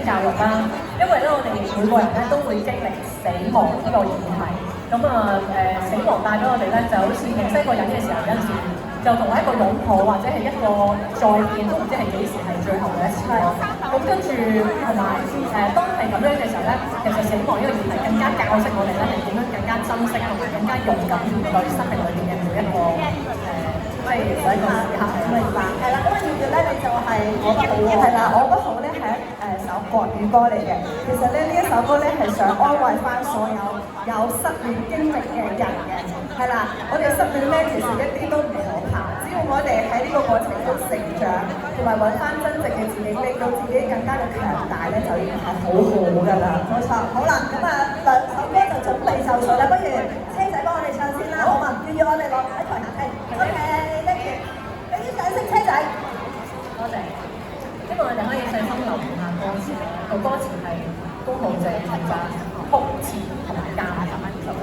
教育啦，因為咧我哋每個人咧都會經歷死亡呢個議題。咁死亡帶俾我哋咧就好似認識一個人嘅時候，有陣時就同一個擁抱或者係一個再見，都唔知係幾時係最後嘅一次咯。咁跟住同埋當係咁樣嘅時候咧，其實死亡呢個議題更加教識我哋咧係點樣更加珍惜同埋更加勇敢面對生命裏邊嘅每一個即係每一個時刻。明白，係啦。咁啊，要咧你就係我不好喎，係啦，我不好咧係一首國語歌嚟嘅。其實咧呢一首歌咧係想安慰翻所有失戀經歷嘅人嘅，係啦。我哋失戀咧其實一啲都唔可怕，只要我哋喺呢個過程中成長，同埋揾翻真正嘅自己，令到自己更加嘅強大咧，就已經係好好㗎啦。冇錯，好啦，咁啊兩首歌就準備就緒啦，不如車仔幫我哋唱先啦，好嘛？要我哋落喺台下聽。OK，thank you。俾啲掌聲車仔。多謝。希望我哋可以細心留意下歌詞，個歌詞係高浩正負責曲詞同埋監製呢首歌。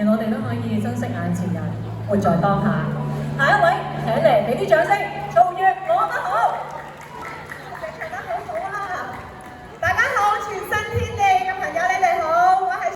我哋都可以珍惜眼前人，活在當下。下一位，請嚟俾啲掌聲。